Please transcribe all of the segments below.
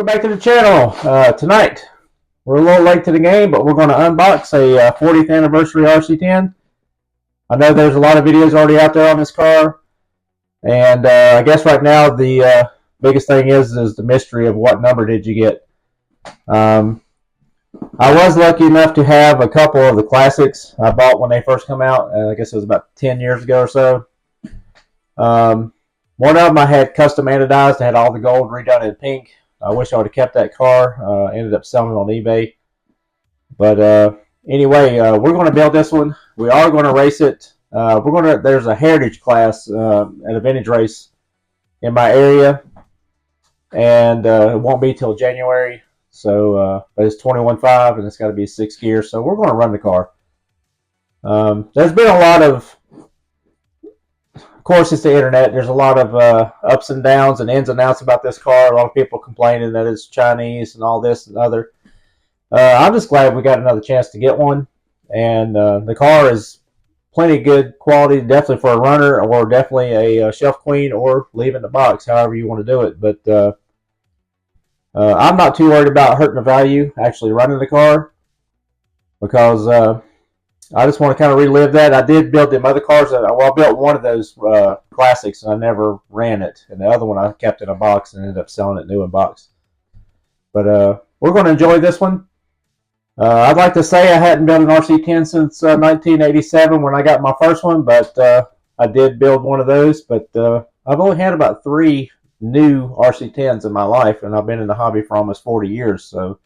Welcome back to the channel. Tonight, we're a little late to the game, but we're going to unbox a 40th anniversary RC10. I know there's a lot of videos already out there on this car, and I guess right now the biggest thing is the mystery of what number did you get. I was lucky enough to have a couple of the classics I bought when they first come out. I guess it was about 10 years ago or so. One of them I had custom anodized. I had all the gold redone in pink. I wish I would have kept that car. Ended up selling it on eBay. But anyway, we're going to build this one. We are going to race it. There's a heritage class at a vintage race in my area, and it won't be till January. So, but it's 21.5 and it's got to be 6 gears. So we're going to run the car. There's been a lot of course, it's the internet. There's a lot of ups and downs and ins and outs about this car. A lot of people complaining that it's Chinese and all this and other. I'm just glad we got another chance to get one. And the car is plenty good quality, definitely for a runner, or definitely a shelf queen, or leave in the box, however you want to do it. But I'm not too worried about hurting the value actually running the car, because I just want to kind of relive that. I did build them other cars. I built one of those classics, and I never ran it. And the other one I kept in a box and ended up selling it new in box. But we're going to enjoy this one. I'd like to say I hadn't built an RC10 since 1987 when I got my first one, but I did build one of those. But I've only had about 3 new RC10s in my life, and I've been in the hobby for almost 40 years. So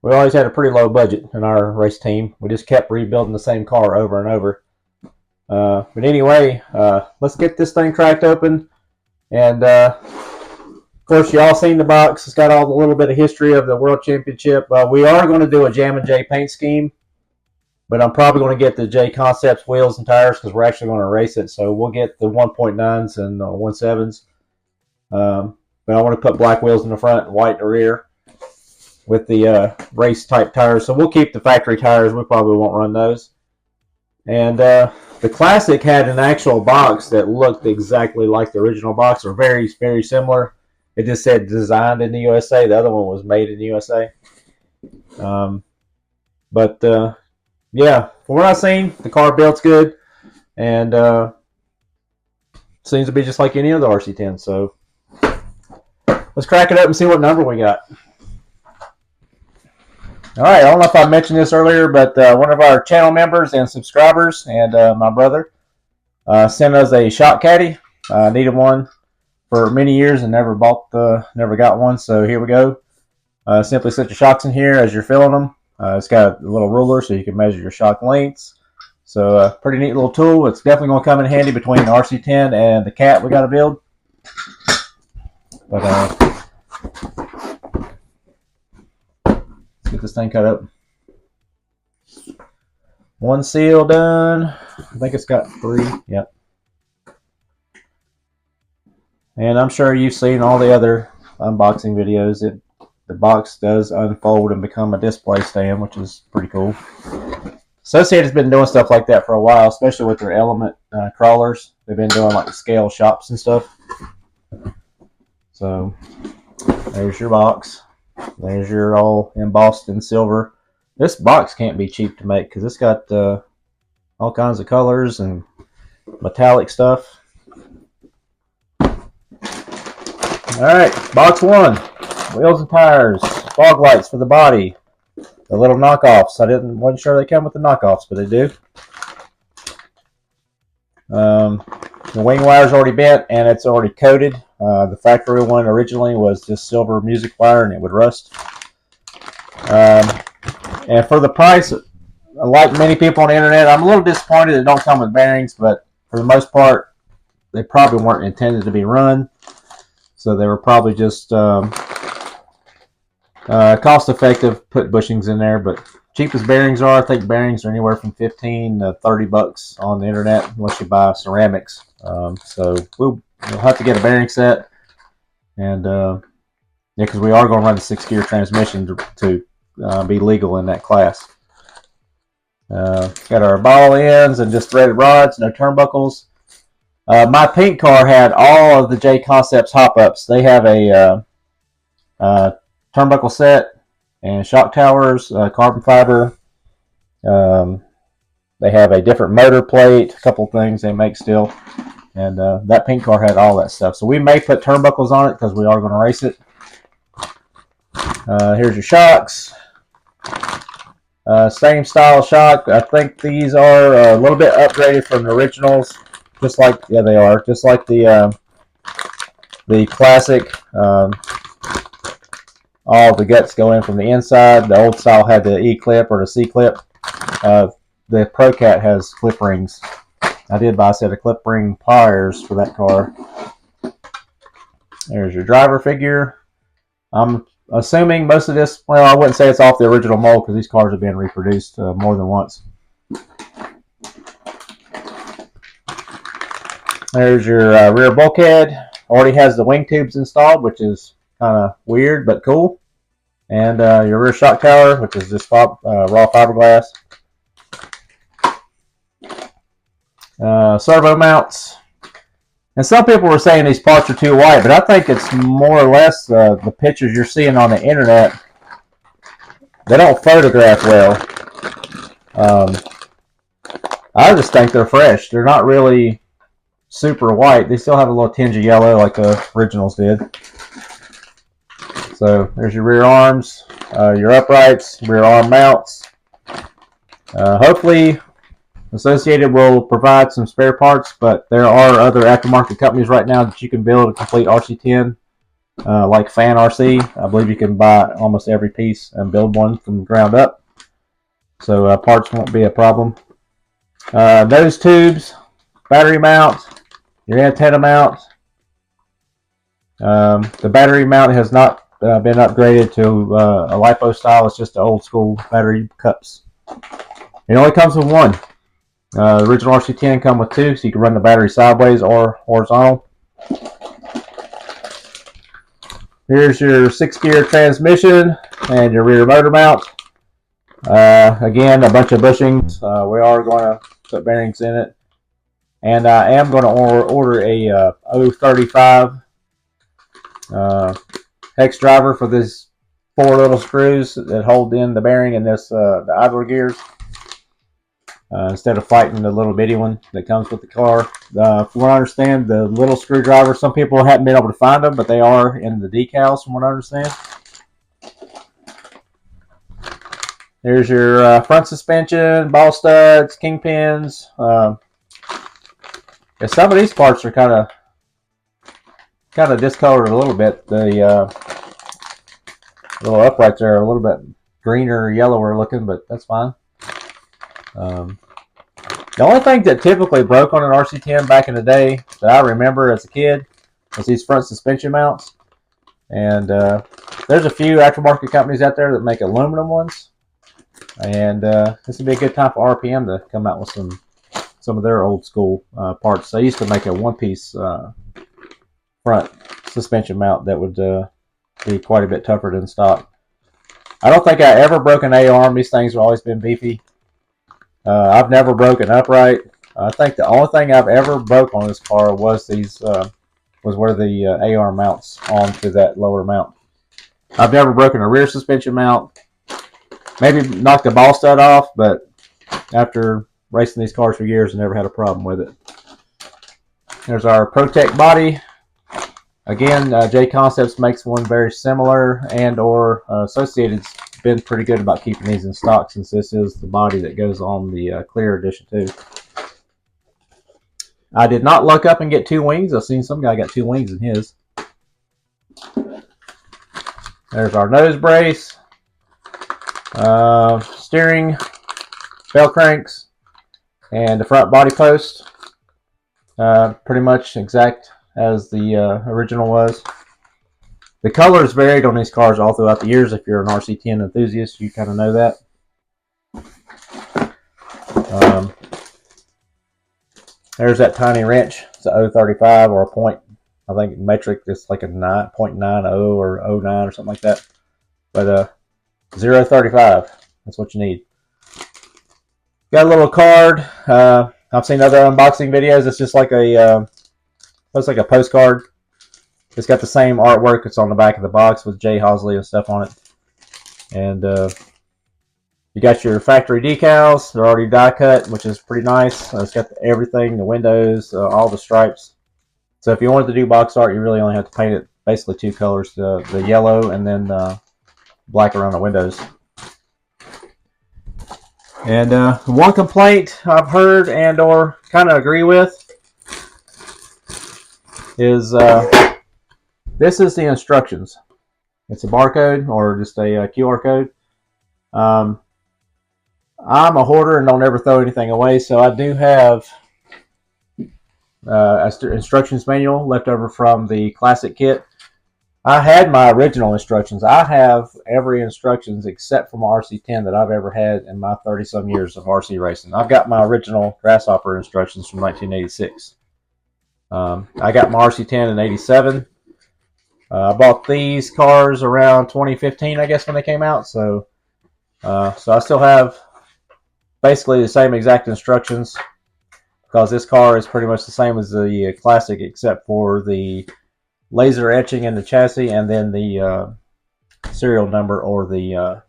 we always had a pretty low budget in our race team. We just kept rebuilding the same car over and over. But anyway, let's get this thing cracked open. And of course, you all seen the box. It's got all the little bit of history of the World Championship. We are going to do a Jam and J paint scheme, but I'm probably going to get the J Concepts wheels and tires because we're actually going to race it. So we'll get the 1.9s and 1.7s. But I want to put black wheels in the front and white in the rear with the race type tires. So we'll keep the factory tires. We probably won't run those. And the Classic had an actual box that looked exactly like the original box, or very, very similar. It just said designed in the USA. The other one was made in the USA. Yeah, from what I've seen, the car builds good, and seems to be just like any other RC10. So let's crack it up and see what number we got. All right, I don't know if I mentioned this earlier, but one of our channel members and subscribers and my brother sent us a shot caddy. I needed one for many years and never got one, so here we go. Simply set your shocks in here as you're filling them. It's got a little ruler so you can measure your shock lengths. So pretty neat little tool. It's definitely going to come in handy between the RC10 and the cat we got to build. But get this thing cut up. One seal done. I think it's got 3. Yep. And I'm sure you've seen all the other unboxing videos. The box does unfold and become a display stand, which is pretty cool. Associated's been doing stuff like that for a while, especially with their element crawlers. They've been doing like scale shops and stuff. So there's your box. There's your all embossed in silver. This box can't be cheap to make because it's got all kinds of colors and metallic stuff. Alright, box 1. Wheels and tires. Fog lights for the body. The little knockoffs. I wasn't sure they come with the knockoffs, but they do. The wing wire's already bent and it's already coated. The factory one originally was just silver music wire and it would rust. And for the price, like many people on the internet, I'm a little disappointed it don't come with bearings, but for the most part, they probably weren't intended to be run. So they were probably just cost effective, put bushings in there. But cheap as bearings are, I think bearings are anywhere from $15 to $30 on the internet, unless you buy ceramics. So we'll have to get a bearing set, and yeah, because we are going to run a 6-gear transmission to be legal in that class. Got our ball ends and just threaded rods, no turnbuckles. My pink car had all of the J Concepts hop-ups. They have a turnbuckle set, and shock towers, carbon fiber. They have a different motor plate, a couple things they make still. And that pink car had all that stuff. So we may put turnbuckles on it because we are going to race it. Here's your shocks. Same style shock. I think these are a little bit upgraded from the originals. Just like, yeah, they are. Just like the classic. All the guts go in from the inside. The old style had the E-clip or the C-clip. The Pro Cat has clip rings. I did buy a set of clip ring pliers for that car. There's your driver figure. I'm assuming most of this, well, I wouldn't say it's off the original mold because these cars have been reproduced more than once. There's your rear bulkhead. Already has the wing tubes installed, which is kind of weird but cool. And your rear shock tower, which is just raw fiberglass. Servo mounts. And some people were saying these parts are too white, but I think it's more or less the pictures you're seeing on the internet. They don't photograph well. I just think they're fresh. They're not really super white. They still have a little tinge of yellow like the originals did. So there's your rear arms, your uprights, rear arm mounts. Hopefully Associated will provide some spare parts, but there are other aftermarket companies right now that you can build a complete RC10, like Fan RC. I believe you can buy almost every piece and build one from the ground up. So parts won't be a problem. Nose tubes, battery mount, your antenna mount. The battery mount has not been upgraded to a LiPo style. It's just the old school battery cups. It only comes with one. The original RC10 come with two, so you can run the battery sideways or horizontal. Here's your 6-gear transmission and your rear motor mount. Again, a bunch of bushings. We are going to put bearings in it. And I am going to order a 035 hex driver for these 4 little screws that hold in the bearing and this the idler gears. Instead of fighting the little bitty one that comes with the car. From what I understand, the little screwdriver, some people haven't been able to find them, but they are in the decals from what I understand. There's your front suspension, ball studs, kingpins. Yeah, some of these parts are kind of discolored a little bit. The little uprights are a little bit greener, yellower looking, but that's fine. The only thing that typically broke on an RC10 back in the day that I remember as a kid was these front suspension mounts. And there's a few aftermarket companies out there that make aluminum ones. And this would be a good time for RPM to come out with some of their old school parts. They used to make a one-piece front suspension mount that would be quite a bit tougher than stock. I don't think I ever broke an A-arm. These things have always been beefy. I've never broken upright. I think the only thing I've ever broke on this car was these was where the A-arm mounts onto that lower mount. I've never broken a rear suspension mount. Maybe knocked a ball stud off, but after racing these cars for years, I never had a problem with it. There's our Protect body. Again, J Concepts makes one very similar, and or Associated's been pretty good about keeping these in stock since this is the body that goes on the clear edition too. I did not luck up and get 2 wings. I've seen some guy got 2 wings in his. There's our nose brace, steering, bell cranks, and the front body post. Pretty much exact as the original was. The colors varied on these cars all throughout the years. If you're an RC10 enthusiast, you kind of know that. There's that tiny wrench. It's a 035 or a point. I think metric is like a 9.90 or 09 or something like that. But 035, that's what you need. Got a little card. I've seen other unboxing videos. It's just like a looks like a postcard. It's got the same artwork that's on the back of the box with Jay Hosley and stuff on it. And you got your factory decals. They're already die cut, which is pretty nice. It's got everything, the windows, all the stripes. So if you wanted to do box art, you really only have to paint it basically 2 colors, the yellow and then black around the windows. And one complaint I've heard and or kind of agree with is this is the instructions. It's a barcode or just a QR code. I'm a hoarder and don't ever throw anything away, so I do have an instructions manual left over from the classic kit. I had my original instructions. I have every instructions except for my RC10 that I've ever had in my 30-some years of RC racing. I've got my original Grasshopper instructions from 1986. I got my RC10 in 87. I bought these cars around 2015, I guess, when they came out. So I still have basically the same exact instructions because this car is pretty much the same as the classic except for the laser etching in the chassis and then the serial number or the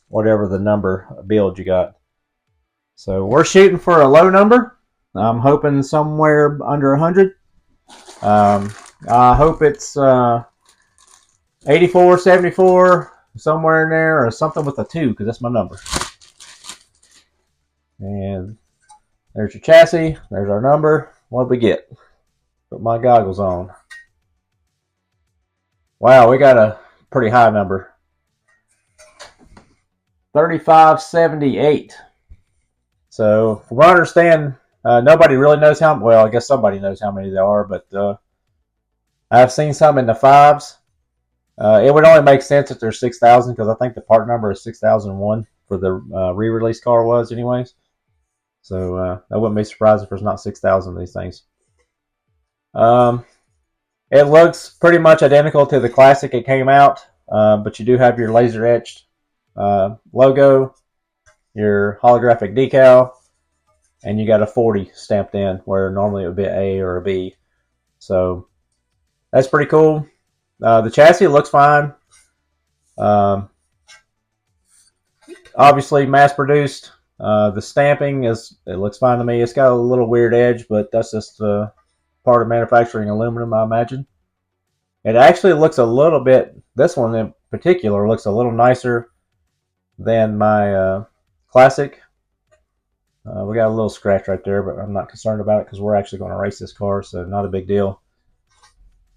whatever the number build you got. So we're shooting for a low number. I'm hoping somewhere under 100. I hope it's 84, 74, somewhere in there, or something with a 2 because that's my number. And there's your chassis. There's our number. What did we get? Put my goggles on. Wow, we got a pretty high number. 3578. So, from what I understand, nobody really knows how. Well, I guess somebody knows how many there are, but I've seen some in the 5s. It would only make sense if there's 6,000 because I think the part number is 6001 for the re-release car was, anyways. So I wouldn't be surprised if there's not 6,000 of these things. It looks pretty much identical to the classic it came out, but you do have your laser etched logo, your holographic decal, and you got a 40 stamped in where normally it would be an A or a B. So that's pretty cool. The chassis looks fine. Obviously mass produced. The stamping it looks fine to me. It's got a little weird edge, but that's just part of manufacturing aluminum, I imagine. It actually looks a little bit, this one in particular looks a little nicer than my classic. We got a little scratch right there, but I'm not concerned about it because we're actually going to race this car, so not a big deal.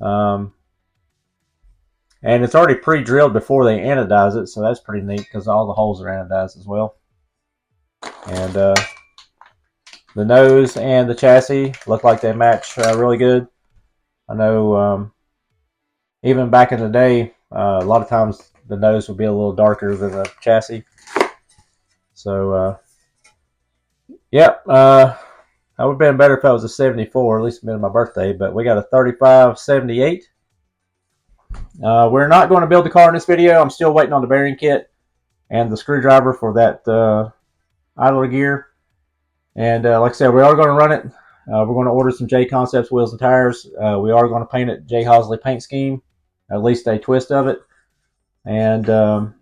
And it's already pre-drilled before they anodize it, so that's pretty neat because all the holes are anodized as well. And the nose and the chassis look like they match really good. I know even back in the day, a lot of times the nose would be a little darker than the chassis. So, yep, that would have been better if it was a 74, at least it been my birthday, but we got a 3578. We're not going to build the car in this video. I'm still waiting on the bearing kit and the screwdriver for that idler gear. And like I said, we are going to run it. We're going to order some J Concepts wheels and tires. We are going to paint it J Hosley paint scheme, at least a twist of it. And we're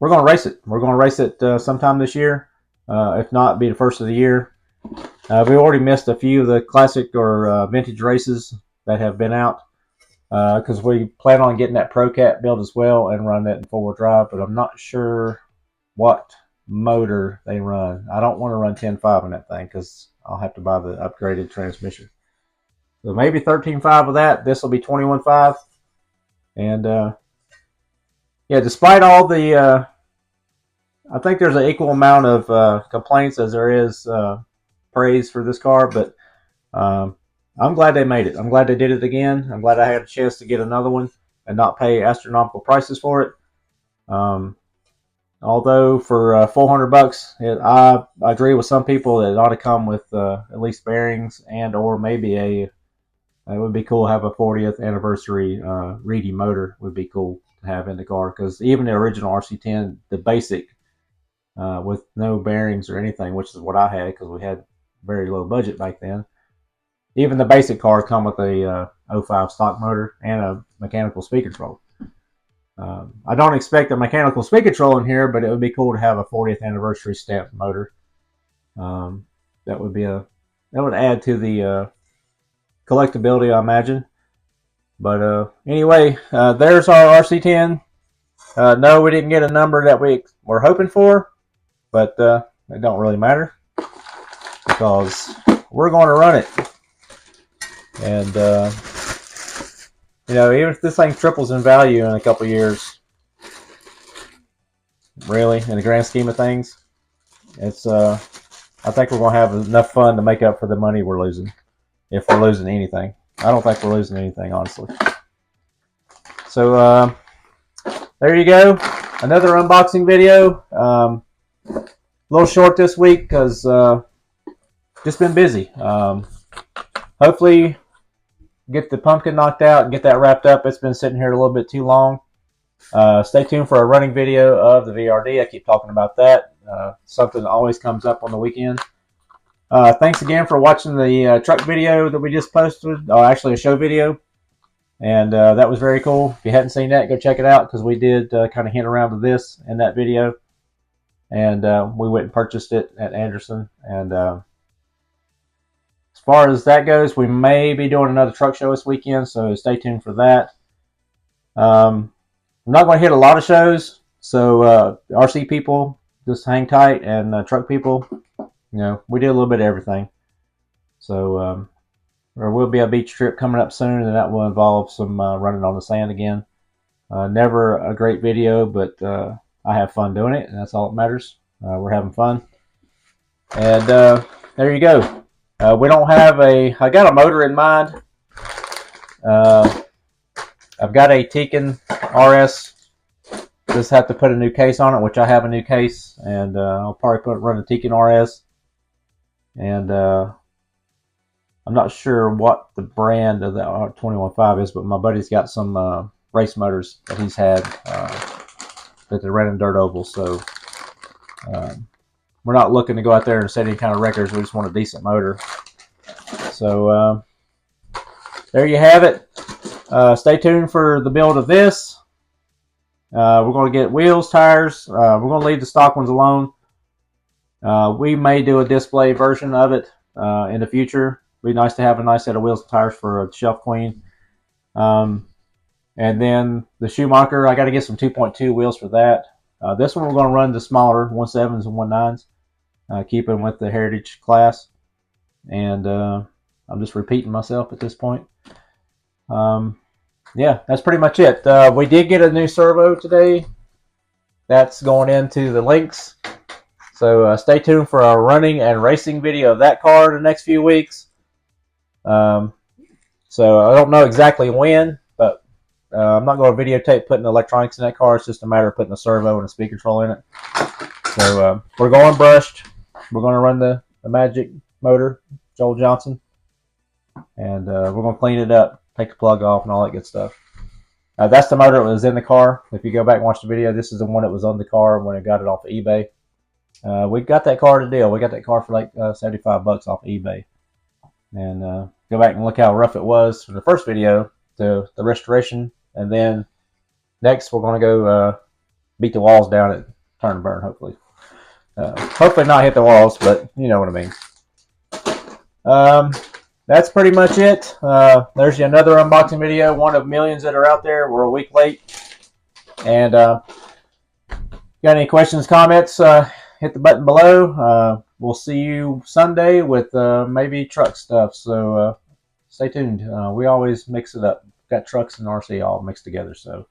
going to race it. We're going to race it sometime this year. If not, it'll be the first of the year. We already missed a few of the classic or vintage races that have been out because we plan on getting that Pro Cat built as well and run that in 4-wheel drive, but I'm not sure what motor they run. I don't want to run 10.5 in that thing because I'll have to buy the upgraded transmission. So maybe 13.5 of that. This will be 21.5. And yeah, despite all the I think there's an equal amount of complaints as there is praise for this car, but I'm glad they made it. I'm glad they did it again. I'm glad I had a chance to get another one and not pay astronomical prices for it. Although for $400, I agree with some people that it ought to come with at least bearings and or maybe it would be cool to have a 40th anniversary Reedy motor would be cool to have in the car, because even the original RC10, the basic with no bearings or anything, which is what I had because we had very low budget back then. Even the basic cars come with a 05 stock motor and a mechanical speed control. I don't expect a mechanical speed control in here, but it would be cool to have a 40th anniversary stamped motor. That would add to the collectability, I imagine. But anyway, there's our RC10. No, we didn't get a number that we were hoping for, but it don't really matter because we're going to run it. And even if this thing triples in value in a couple years, really, in the grand scheme of things, it's I think we're going to have enough fun to make up for the money we're losing, if we're losing anything. I don't think we're losing anything, honestly. So there you go, another unboxing video. A little short this week because just been busy. Hopefully get the pumpkin knocked out and get that wrapped up. It's been sitting here a little bit too long. Stay tuned for a running video of the VRD. I keep talking about that. Something that always comes up on the weekend. Thanks again for watching the truck video that we just posted. Actually a show video. And that was very cool. If you hadn't seen that, go check it out because we did kind of hint around to this in that video. And we went and purchased it at Anderson. And as far as that goes, we may be doing another truck show this weekend, so stay tuned for that. I'm not going to hit a lot of shows, so RC people, just hang tight, and truck people, we did a little bit of everything. So there will be a beach trip coming up soon, and that will involve some running on the sand again. Never a great video, but I have fun doing it, and that's all that matters. We're having fun. And there you go. We don't have I got a motor in mind. I've got a Tiken RS. Just have to put a new case on it, which I have a new case, and I'll probably run a Tiken RS. And I'm not sure what the brand of the R215 is, but my buddy's got some race motors that he's had that they're running dirt ovals. So we're not looking to go out there and set any kind of records. We just want a decent motor. So there you have it. Stay tuned for the build of this. We're going to get wheels, tires. We're going to leave the stock ones alone. We may do a display version of it in the future. It'd be nice to have a nice set of wheels and tires for a shelf queen. And then the Schumacher, I got to get some 2.2 wheels for that. This one we're going to run the smaller 1.7s and 1.9s, keeping with the Heritage class. And I'm just repeating myself at this point. Yeah, that's pretty much it. We did get a new servo today. That's going into the links. So stay tuned for a running and racing video of that car in the next few weeks. So I don't know exactly when, but I'm not going to videotape putting the electronics in that car. It's just a matter of putting a servo and a speed control in it. So we're going brushed. We're going to run the Magic motor, Joel Johnson. And we're going to clean it up, take the plug off and all that good stuff. That's the motor that was in the car. If you go back and watch the video, this is the one that was on the car when I got it off of eBay. We got that car at a deal. We got that car for like $75 off of eBay. And go back and look how rough it was from the first video to the restoration. And then next we're going to go beat the walls down at Turn and Burn, hopefully. Hopefully not hit the walls, but you know what I mean. That's pretty much it. There's another unboxing video, one of millions that are out there. We're a week late. And got any questions, comments, hit the button below. We'll see you Sunday with maybe truck stuff. So stay tuned. We always mix it up. Got trucks and RC all mixed together. So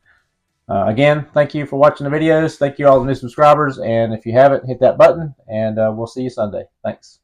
again, thank you for watching the videos. Thank you all the new subscribers. And if you haven't, hit that button. And we'll see you Sunday. Thanks.